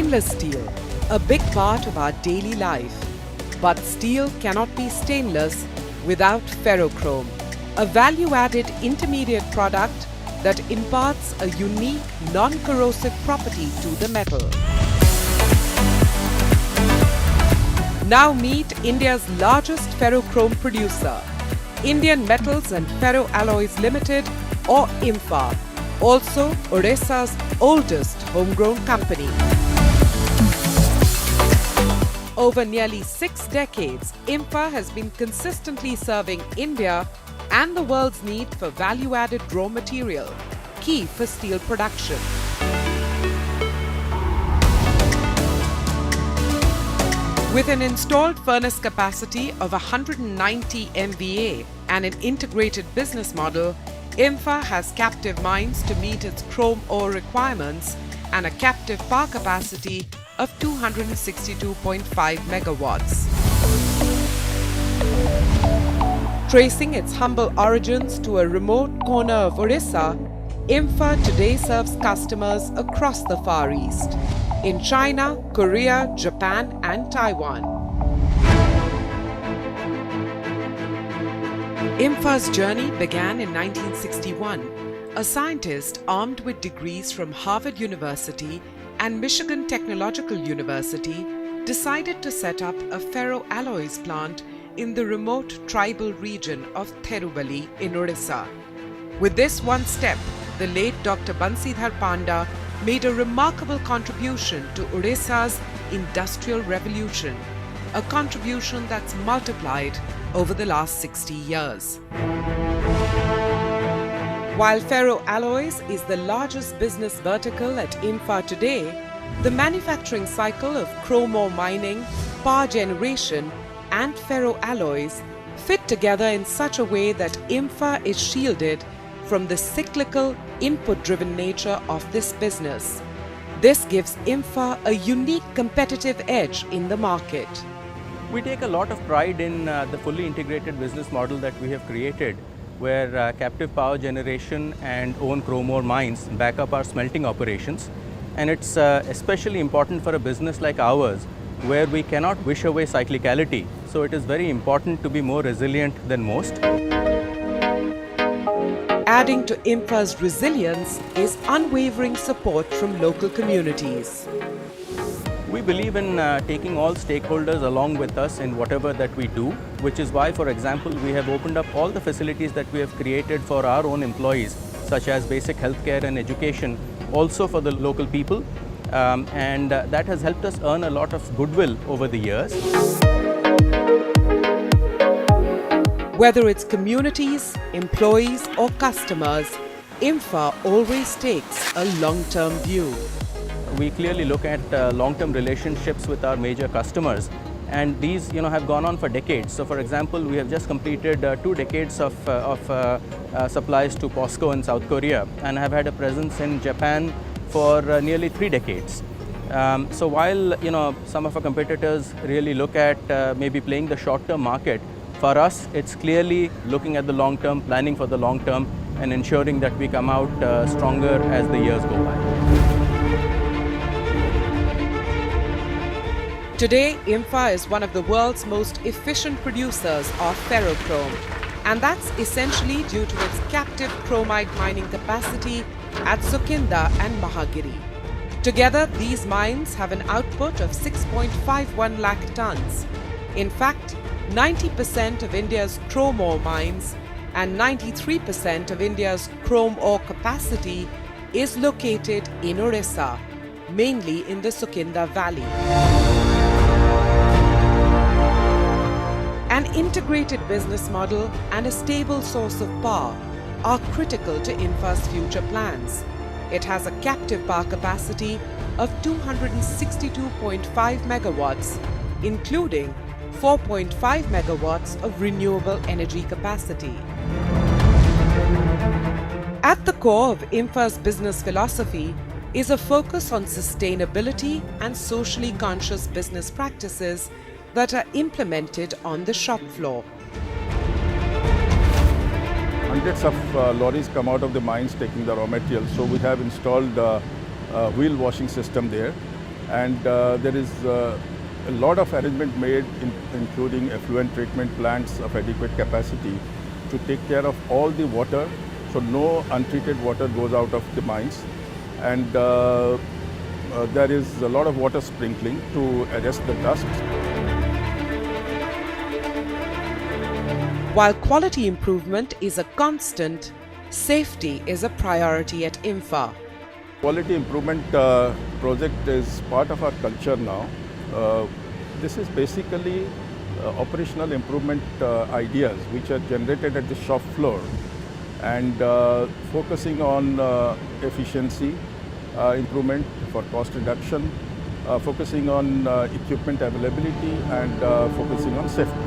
Stainless steel, a big part of our daily life. But steel cannot be stainless without ferrochrome, a value-added intermediate product that imparts a unique non-corrosive property to the metal. Now meet India's largest ferrochrome producer, Indian Metals and Ferroalloys Limited, or IMFA, also Odisha's oldest homegrown company. Over nearly 6 decades, IMFA has been consistently serving India and the world's need for value-added raw material, key for steel production. With an installed furnace capacity of 190 MVA and an integrated business model, IMFA has captive mines to meet its chrome ore requirements and a captive power capacity of 262.5 megawatts. Tracing its humble origins to a remote corner of Odisha, IMFA today serves customers across the Far East, in China, Korea, Japan and Taiwan. IMFA's journey began in 1961. A scientist armed with degrees from Harvard University and Michigan Technological University decided to set up a ferroalloys plant in the remote tribal region of Therubali in Odisha. With this one step, the late Dr. Bansidhar Panda made a remarkable contribution to Odisha's industrial revolution, a contribution that's multiplied over the last 60 years. While ferroalloys is the largest business vertical at IMFA today, the manufacturing cycle of chrome ore mining, power generation and ferroalloys fit together in such a way that IMFA is shielded from the cyclical, input-driven nature of this business. This gives IMFA a unique competitive edge in the market. We take a lot of pride in the fully integrated business model that we have created, where captive power generation and own chrome ore mines back up our smelting operations. And it's especially important for a business like ours, where we cannot wish away cyclicality. So it is very important to be more resilient than most. Adding to IMFA's resilience is unwavering support from local communities. We believe in taking all stakeholders along with us in whatever that we do, which is why, for example, we have opened up all the facilities that we have created for our own employees, such as basic healthcare and education, also for the local people. And that has helped us earn a lot of goodwill over the years. Whether it's communities, employees or customers, IMFA always takes a long-term view. We clearly look at long-term relationships with our major customers, and these have gone on for decades. So for example, we have just completed 2 decades of supplies to POSCO in South Korea, and have had a presence in Japan for nearly 3 decades. So while some of our competitors really look at maybe playing the short-term market, for us it's clearly looking at the long-term, planning for the long-term and ensuring that we come out stronger as the years go by. Today, IMFA is one of the world's most efficient producers of ferrochrome, and that's essentially due to its captive chromite mining capacity at Sukinda and Mahagiri. Together, these mines have an output of 6.51 lakh tons. In fact, 90% of India's chrome ore mines and 93% of India's chrome ore capacity is located in Odisha, mainly in the Sukinda Valley. An integrated business model and a stable source of power are critical to IMFA's future plans. It has a captive power capacity of 262.5 megawatts, including 4.5 megawatts of renewable energy capacity. At the core of IMFA's business philosophy is a focus on sustainability and socially conscious business practices that are implemented on the shop floor. Hundreds of lorries come out of the mines taking the raw material. So we have installed a wheel washing system there. and there is a lot of arrangement made, including effluent treatment plants of adequate capacity to take care of all the water, so no untreated water goes out of the mines, and there is a lot of water sprinkling to arrest the dust. While quality improvement is a constant, safety is a priority at IMFA. Quality improvement project is part of our culture now. This is basically operational improvement ideas which are generated at the shop floor, and focusing on efficiency improvement for cost reduction, focusing on equipment availability, and focusing on safety.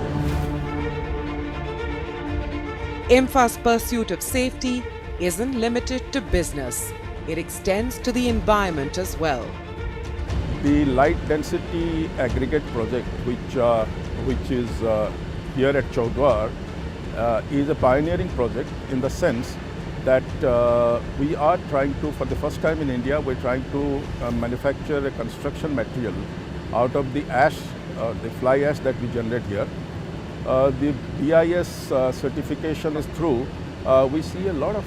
IMFA's pursuit of safety isn't limited to business. It extends to the environment as well. The light density aggregate project, which is here at Chaudhar, is a pioneering project in the sense that we are trying to, for the first time in India, we're trying to manufacture a construction material out of the ash, the fly ash that we generate here. The BIS certification is through. We see a lot of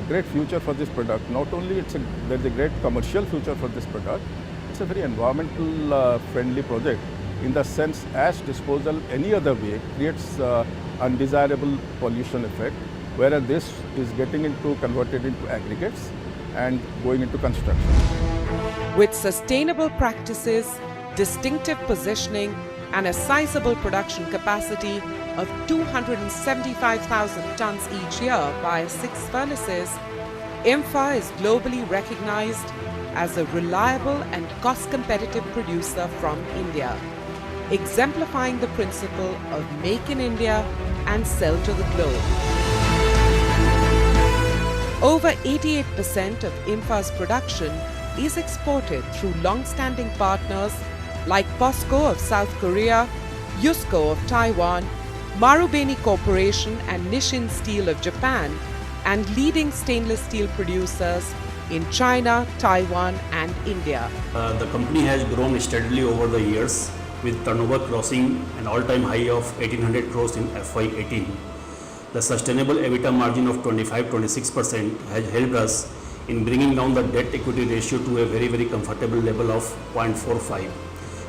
great future for this product. Not only there's a great commercial future for this product, it's a very environmental friendly project in the sense ash disposal any other way creates undesirable pollution effect, whereas this is converted into aggregates and going into construction. With sustainable practices, distinctive positioning, and a sizable production capacity of 275,000 tons each year via 6 furnaces, IMFA is globally recognized as a reliable and cost-competitive producer from India, exemplifying the principle of make in India and sell to the globe. Over 88% of IMFA's production is exported through long-standing partners like POSCO of South Korea, YUSCO of Taiwan, Marubeni Corporation and Nissin Steel of Japan, and leading stainless steel producers in China, Taiwan and India. The company has grown steadily over the years, with turnover crossing an all-time high of 1800 crores in FY18. The sustainable EBITDA margin of 25-26% has helped us in bringing down the debt-equity ratio to a very, very comfortable level of 0.45.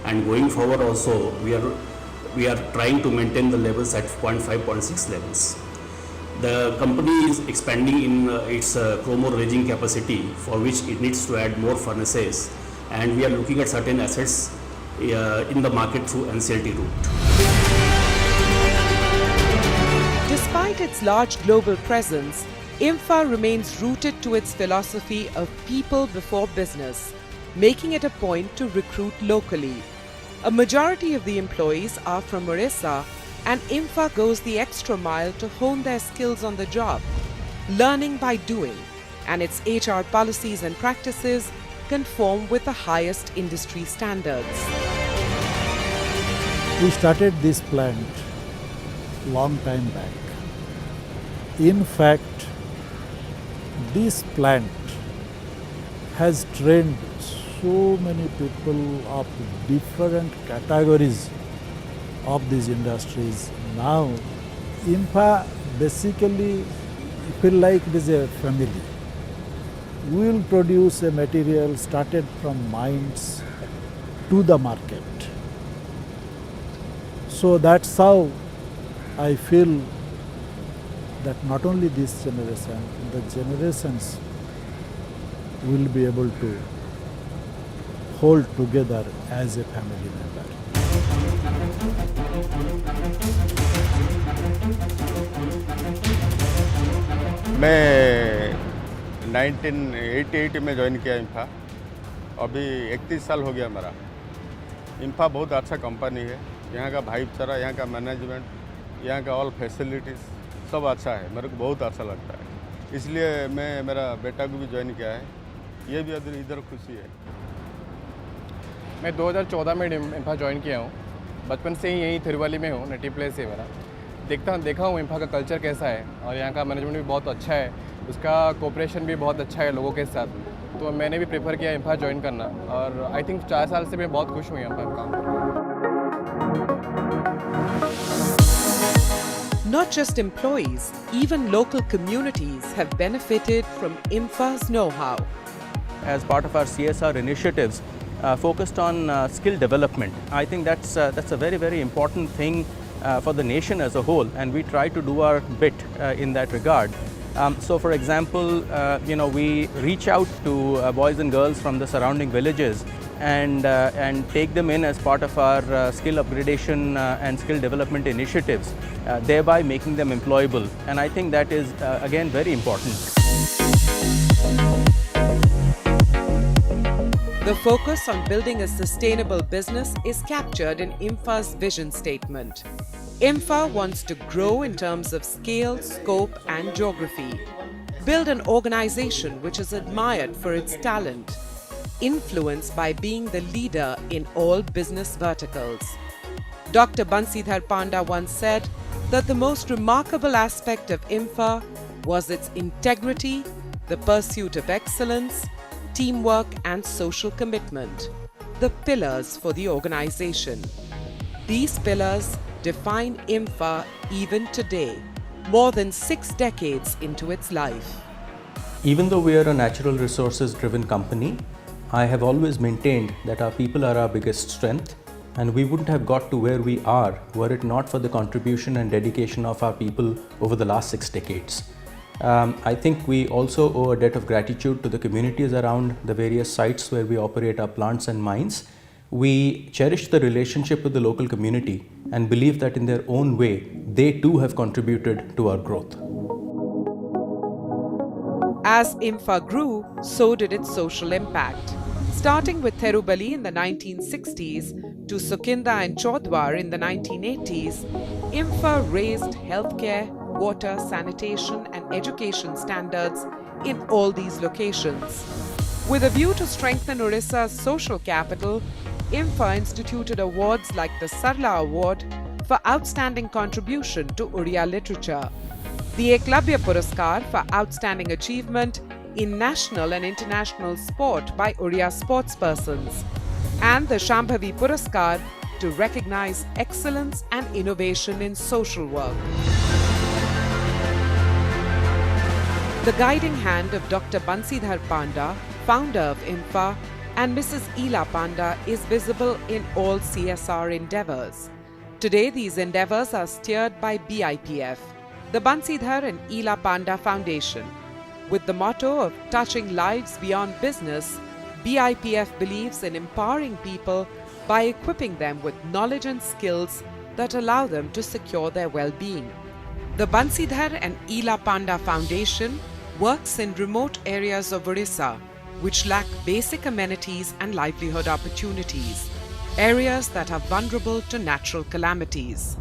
And going forward also, we are trying to maintain the levels at 0.5, 0.6 levels. The company is expanding in its chrome ore raging capacity, for which it needs to add more furnaces, and we are looking at certain assets in the market through NCLT route. Despite its large global presence, IMFA remains rooted to its philosophy of people before business, making it a point to recruit locally. A majority of the employees are from Orissa, and IMFA goes the extra mile to hone their skills on the job, learning by doing, and its HR policies and practices conform with the highest industry standards. We started this plant long time back. In fact, this plant has trained so many people of different categories of these industries. Now, IMFA basically feel like it is a family. We will produce a material started from mines to the market. So that's how I feel that not only this generation, the generations will be able to hold together as a family member. मैं 1988 में join किया IMFA, अभी 31 साल हो गया मेरा। IMFA बहुत अच्छा कंपनी है, यहाँ का भाईचारा, यहाँ का मैनेजमेंट, यहाँ का ऑल फैसिलिटीज़ सब अच्छा है, मेरे को बहुत अच्छा लगता है। इसलिए मेरा बेटा को भी ज्वाइन किया है, ये भी इधर खुशी है। मैं 2014 में IMFA ज्वाइन किया हूँ। बचपन से ही यहीं थिरुवली में हूँ, नेटिव प्लेस है मेरा। देखा हूँ IMFA का कल्चर कैसा है, और यहाँ का मैनेजमेंट भी बहुत अच्छा है, उसका कोऑपरेशन भी बहुत अच्छा है लोगों के साथ। तो मैंने भी प्रेफर किया IMFA ज्वाइन करना और आई थिंक 4 साल से मैं बहुत खुश हूँ यहाँ पर काम करके। Not just employees, even local communities have benefited from IMFA's know-how. As part of our CSR initiatives focused on skill development, I think that's a very, very important thing for the nation as a whole, and we try to do our bit in that regard. So for example, we reach out to boys and girls from the surrounding villages and take them in as part of our skill upgradation and skill development initiatives, thereby making them employable. And I think that is again very important. The focus on building a sustainable business is captured in IMFA's vision statement. IMFA wants to grow in terms of scale, scope and geography. Build an organization which is admired for its talent, influenced by being the leader in all business verticals. Dr. Bansidhar Panda once said that the most remarkable aspect of IMFA was its integrity, the pursuit of excellence, teamwork and social commitment, the pillars for the organization. These pillars define IMFA even today, more than 6 decades into its life. Even though we are a natural resources driven company, I have always maintained that our people are our biggest strength, and we wouldn't have got to where we are were it not for the contribution and dedication of our people over the last 6 decades. I think we also owe a debt of gratitude to the communities around the various sites where we operate our plants and mines. We cherish the relationship with the local community and believe that in their own way, they too have contributed to our growth. As IMFA grew, so did its social impact. Starting with Therubali in the 1960s to Sukinda and Chaudhar in the 1980s, IMFA raised healthcare, water, sanitation and education standards in all these locations. With a view to strengthen Odisha's social capital, IMFA instituted awards like the Sarla Award for outstanding contribution to Odia literature, the Eklavya Puraskar for outstanding achievement in national and international sport by Odia sportspersons, and the Shambhavi Puraskar to recognize excellence and innovation in social work. The guiding hand of Dr. Bansidhar Panda, founder of IMFA, and Mrs. Ela Panda is visible in all CSR endeavors. Today, these endeavors are steered by BIPF, the Bansidhar and Ela Panda Foundation. With the motto of touching lives beyond business, BIPF believes in empowering people by equipping them with knowledge and skills that allow them to secure their well-being. The Bansidhar and Ela Panda Foundation works in remote areas of Odisha which lack basic amenities and livelihood opportunities, areas that are vulnerable to natural calamities.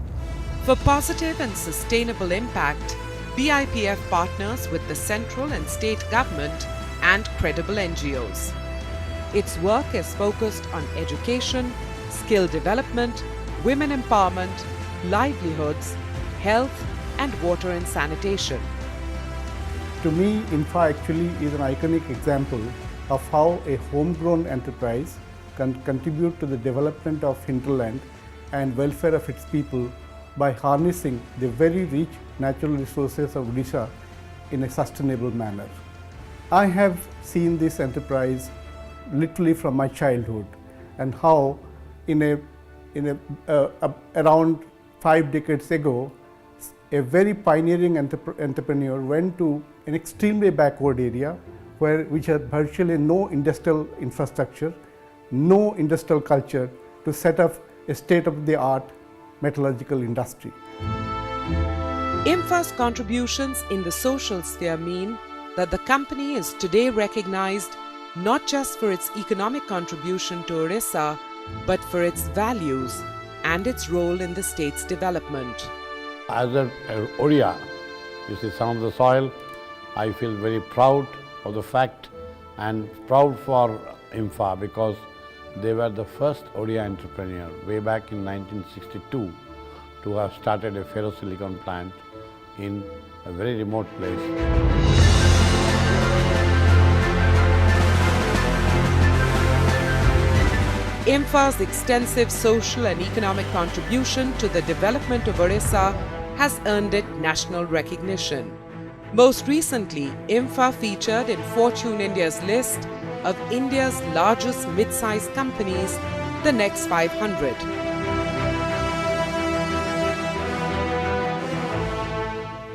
For positive and sustainable impact, BIPF partners with the central and state government and credible NGOs. Its work is focused on education, skill development, women empowerment, livelihoods, health, and water and sanitation. To me, IMFA actually is an iconic example of how a homegrown enterprise can contribute to the development of hinterland and welfare of its people by harnessing the very rich natural resources of Odisha in a sustainable manner. I have seen this enterprise literally from my childhood, and how around 5 decades ago, a very pioneering entrepreneur went to an extremely backward area which had virtually no industrial infrastructure, no industrial culture, to set up a state-of-the-art metallurgical industry. IMFA's contributions in the social sphere mean that the company is today recognized not just for its economic contribution to Odisha, but for its values and its role in the state's development. As an Odia, you see some of the soil, I feel very proud of the fact and proud for IMFA because they were the first Odia entrepreneur way back in 1962 to have started a ferrosilicon plant in a very remote place. IMFA's extensive social and economic contribution to the development of Orissa has earned it national recognition. Most recently, IMFA featured in Fortune India's list of India's largest mid-sized companies, the Next 500.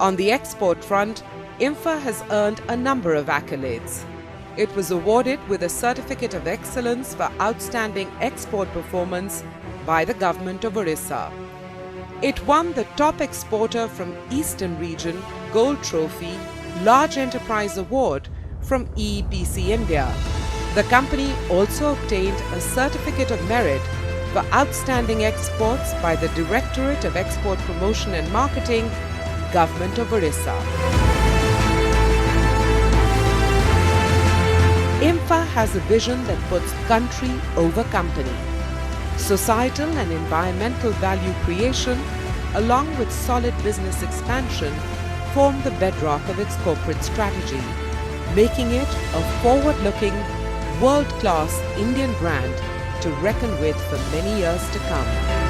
On the export front, IMFA has earned a number of accolades. It was awarded with a Certificate of Excellence for Outstanding Export Performance by the Government of Orissa. It won the Top Exporter from Eastern Region Gold Trophy Large Enterprise Award from EEPC India. The company also obtained a Certificate of Merit for Outstanding Exports by the Directorate of Export Promotion and Marketing, Government of Orissa. IMFA has a vision that puts country over company. Societal and environmental value creation, along with solid business expansion, form the bedrock of its corporate strategy, making it a forward-looking, world-class Indian brand to reckon with for many years to come.